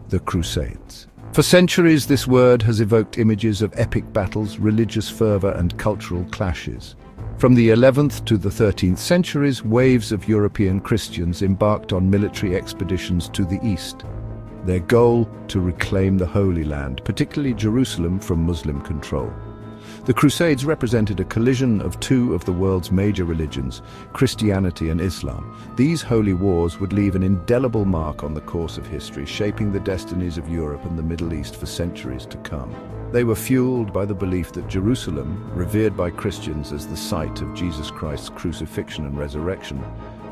The Crusades. For centuries, this word has evoked images of epic battles, religious fervor, and cultural clashes. From the 11th to the 13th centuries, waves of European Christians embarked on military expeditions to the east. Their goal, to reclaim the Holy Land, particularly Jerusalem, from Muslim control. The Crusades represented a collision of two of the world's major religions, Christianity and Islam. These holy wars would leave an indelible mark on the course of history, shaping the destinies of Europe and the Middle East for centuries to come. They were fueled by the belief that Jerusalem, revered by Christians as the site of Jesus Christ's crucifixion and resurrection,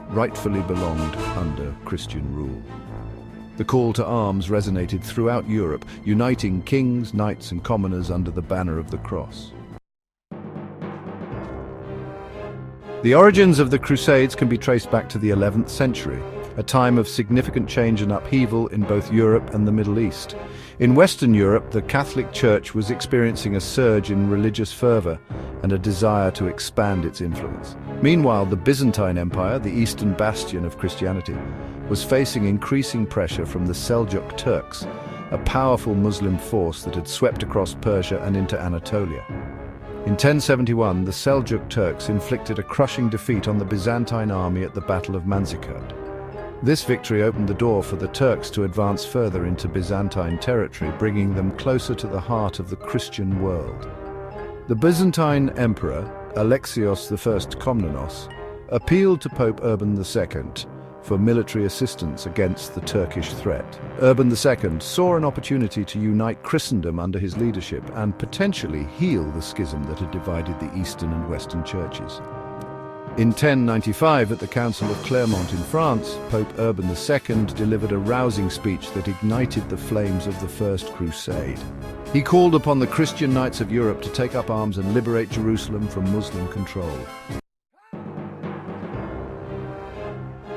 rightfully belonged under Christian rule. The call to arms resonated throughout Europe, uniting kings, knights, and commoners under the banner of the cross. The origins of the Crusades can be traced back to the 11th century, a time of significant change and upheaval in both Europe and the Middle East. In Western Europe, the Catholic Church was experiencing a surge in religious fervor and a desire to expand its influence. Meanwhile, the Byzantine Empire, the eastern bastion of Christianity, was facing increasing pressure from the Seljuk Turks, a powerful Muslim force that had swept across Persia and into Anatolia. In 1071, the Seljuk Turks inflicted a crushing defeat on the Byzantine army at the Battle of Manzikert. This victory opened the door for the Turks to advance further into Byzantine territory, bringing them closer to the heart of the Christian world. The Byzantine Emperor, Alexios I Komnenos, appealed to Pope Urban II for military assistance against the Turkish threat. Urban II saw an opportunity to unite Christendom under his leadership and potentially heal the schism that had divided the Eastern and Western churches. In 1095, at the Council of Clermont in France, Pope Urban II delivered a rousing speech that ignited the flames of the First Crusade. He called upon the Christian knights of Europe to take up arms and liberate Jerusalem from Muslim control.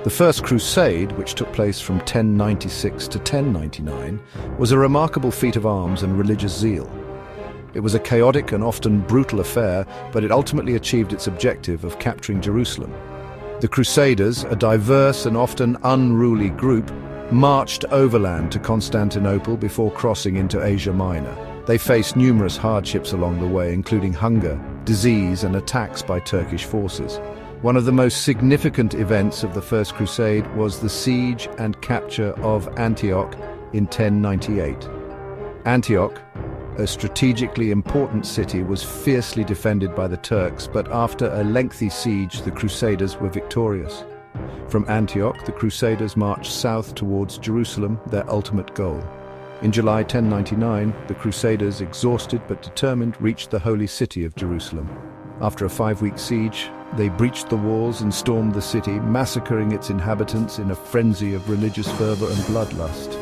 The First Crusade, which took place from 1096 to 1099, was a remarkable feat of arms and religious zeal. It was a chaotic and often brutal affair, but it ultimately achieved its objective of capturing Jerusalem. The Crusaders, a diverse and often unruly group, marched overland to Constantinople before crossing into Asia Minor. They faced numerous hardships along the way, including hunger, disease, and attacks by Turkish forces. One of the most significant events of the First Crusade was the siege and capture of Antioch in 1098. Antioch, a strategically important city, was fiercely defended by the Turks, but after a lengthy siege, the Crusaders were victorious. From Antioch, the Crusaders marched south towards Jerusalem, their ultimate goal. In July 1099, the Crusaders, exhausted but determined, reached the holy city of Jerusalem. After a 5-week siege, they breached the walls and stormed the city, massacring its inhabitants in a frenzy of religious fervor and bloodlust.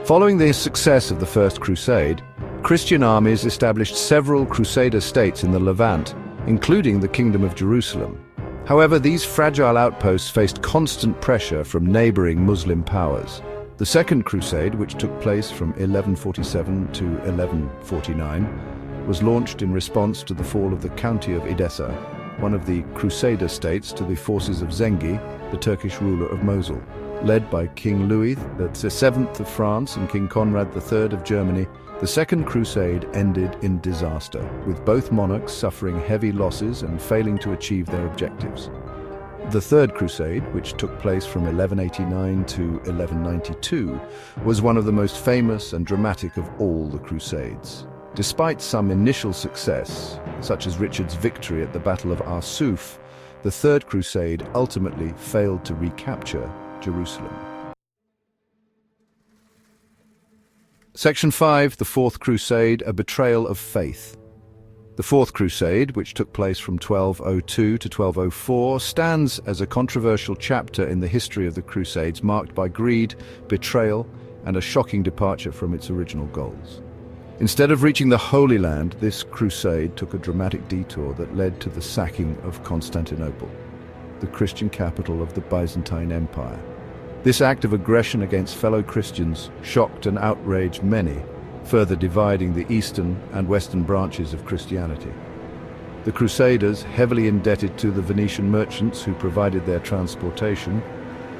Following the success of the First Crusade, Christian armies established several Crusader states in the Levant, including the Kingdom of Jerusalem. However, these fragile outposts faced constant pressure from neighboring Muslim powers. The Second Crusade, which took place from 1147 to 1149, was launched in response to the fall of the County of Edessa, one of the Crusader states, to the forces of Zengi, the Turkish ruler of Mosul. Led by King Louis VII of France and King Conrad III of Germany, the Second Crusade ended in disaster, with both monarchs suffering heavy losses and failing to achieve their objectives. The Third Crusade, which took place from 1189 to 1192, was one of the most famous and dramatic of all the Crusades. Despite some initial success, such as Richard's victory at the Battle of Arsuf, the Third Crusade ultimately failed to recapture Jerusalem. Section 5, the Fourth Crusade, a betrayal of faith. The Fourth Crusade, which took place from 1202 to 1204, stands as a controversial chapter in the history of the Crusades, marked by greed, betrayal, and a shocking departure from its original goals. Instead of reaching the Holy Land, this crusade took a dramatic detour that led to the sacking of Constantinople, the Christian capital of the Byzantine Empire. This act of aggression against fellow Christians shocked and outraged many, further dividing the eastern and western branches of Christianity. The Crusaders, heavily indebted to the Venetian merchants who provided their transportation,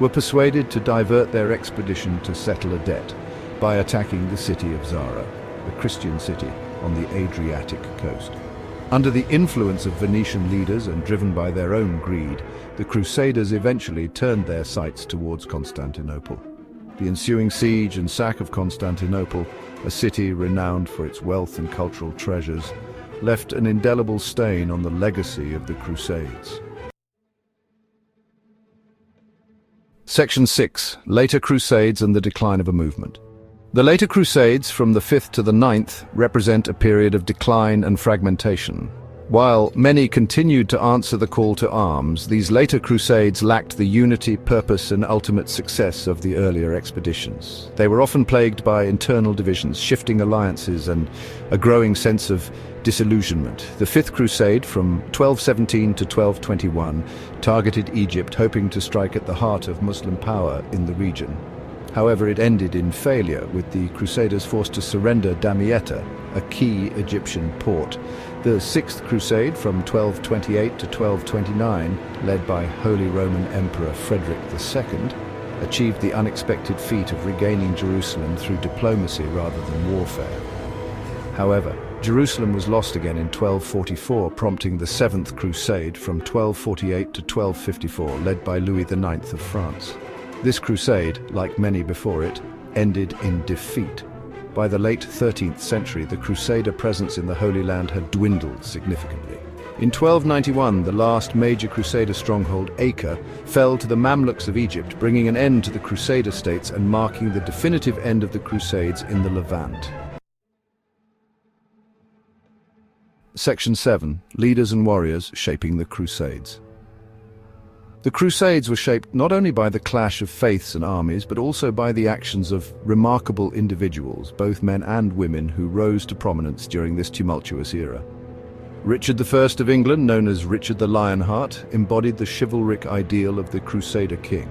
were persuaded to divert their expedition to settle a debt by attacking the city of Zara, a Christian city on the Adriatic coast. Under the influence of Venetian leaders and driven by their own greed, the Crusaders eventually turned their sights towards Constantinople. The ensuing siege and sack of Constantinople, a city renowned for its wealth and cultural treasures, left an indelible stain on the legacy of the Crusades. Section 6. Later Crusades and the Decline of a Movement. The later Crusades, from the 5th to the 9th, represent a period of decline and fragmentation. While many continued to answer the call to arms, these later Crusades lacked the unity, purpose, and ultimate success of the earlier expeditions. They were often plagued by internal divisions, shifting alliances, and a growing sense of disillusionment. The Fifth Crusade, from 1217 to 1221, targeted Egypt, hoping to strike at the heart of Muslim power in the region. However, it ended in failure, with the Crusaders forced to surrender Damietta, a key Egyptian port. The Sixth Crusade, from 1228 to 1229, led by Holy Roman Emperor Frederick II, achieved the unexpected feat of regaining Jerusalem through diplomacy rather than warfare. However, Jerusalem was lost again in 1244, prompting the Seventh Crusade from 1248 to 1254, led by Louis IX of France. This crusade, like many before it, ended in defeat. By the late 13th century, the Crusader presence in the Holy Land had dwindled significantly. In 1291, the last major Crusader stronghold, Acre, fell to the Mamluks of Egypt, bringing an end to the Crusader states and marking the definitive end of the Crusades in the Levant. Section 7. Leaders and Warriors Shaping the Crusades. The Crusades were shaped not only by the clash of faiths and armies, but also by the actions of remarkable individuals, both men and women, who rose to prominence during this tumultuous era. Richard I of England, known as Richard the Lionheart, embodied the chivalric ideal of the Crusader king.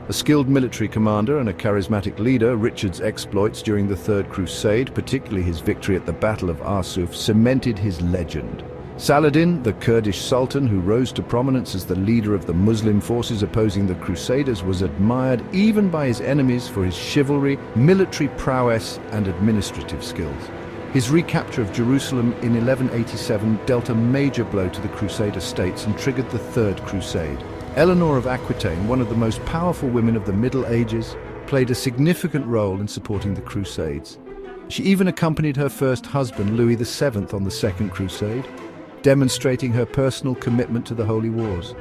A skilled military commander and a charismatic leader, Richard's exploits during the Third Crusade, particularly his victory at the Battle of Arsuf, cemented his legend. Saladin, the Kurdish sultan who rose to prominence as the leader of the Muslim forces opposing the Crusaders, was admired even by his enemies for his chivalry, military prowess, and administrative skills. His recapture of Jerusalem in 1187 dealt a major blow to the Crusader states and triggered the Third Crusade. Eleanor of Aquitaine, one of the most powerful women of the Middle Ages, played a significant role in supporting the Crusades. She even accompanied her first husband, Louis VII, on the Second Crusade, demonstrating her personal commitment to the Holy Wars.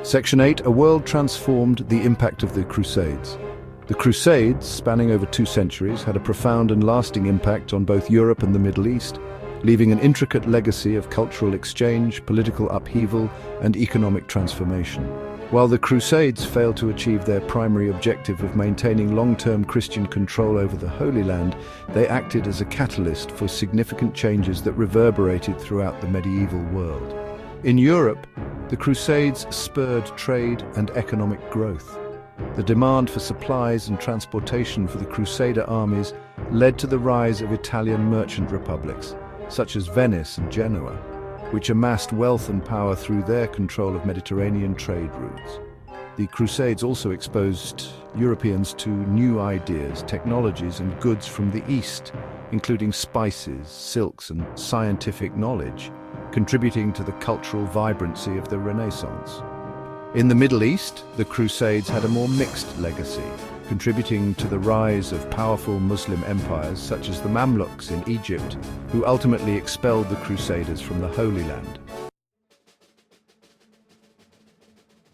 Section 8. A world transformed, the impact of the Crusades. The Crusades, spanning over 2 centuries, had a profound and lasting impact on both Europe and the Middle East, leaving an intricate legacy of cultural exchange, political upheaval, and economic transformation. While the Crusades failed to achieve their primary objective of maintaining long-term Christian control over the Holy Land, they acted as a catalyst for significant changes that reverberated throughout the medieval world. In Europe, the Crusades spurred trade and economic growth. The demand for supplies and transportation for the Crusader armies led to the rise of Italian merchant republics, such as Venice and Genoa, which amassed wealth and power through their control of Mediterranean trade routes. The Crusades also exposed Europeans to new ideas, technologies, and goods from the East, including spices, silks, and scientific knowledge, contributing to the cultural vibrancy of the Renaissance. In the Middle East, the Crusades had a more mixed legacy, contributing to the rise of powerful Muslim empires such as the Mamluks in Egypt, who ultimately expelled the Crusaders from the Holy Land.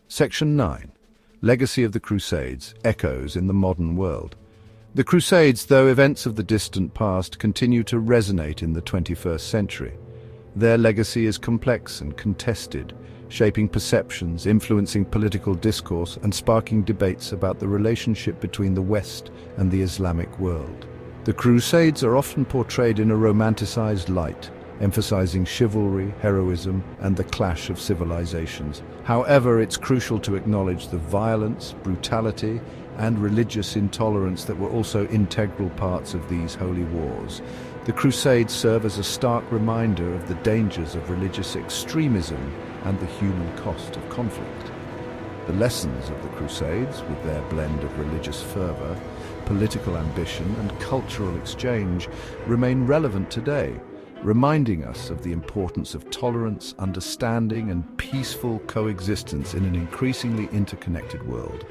Section 9. Legacy of the Crusades, Echoes in the Modern World. The Crusades, though events of the distant past, continue to resonate in the 21st century. Their legacy is complex and contested, shaping perceptions, influencing political discourse, and sparking debates about the relationship between the West and the Islamic world. The Crusades are often portrayed in a romanticized light, emphasizing chivalry, heroism, and the clash of civilizations. However, it's crucial to acknowledge the violence, brutality, and religious intolerance that were also integral parts of these holy wars. The Crusades serve as a stark reminder of the dangers of religious extremism and the human cost of conflict. The lessons of the Crusades, with their blend of religious fervor, political ambition, and cultural exchange, remain relevant today, reminding us of the importance of tolerance, understanding, and peaceful coexistence in an increasingly interconnected world.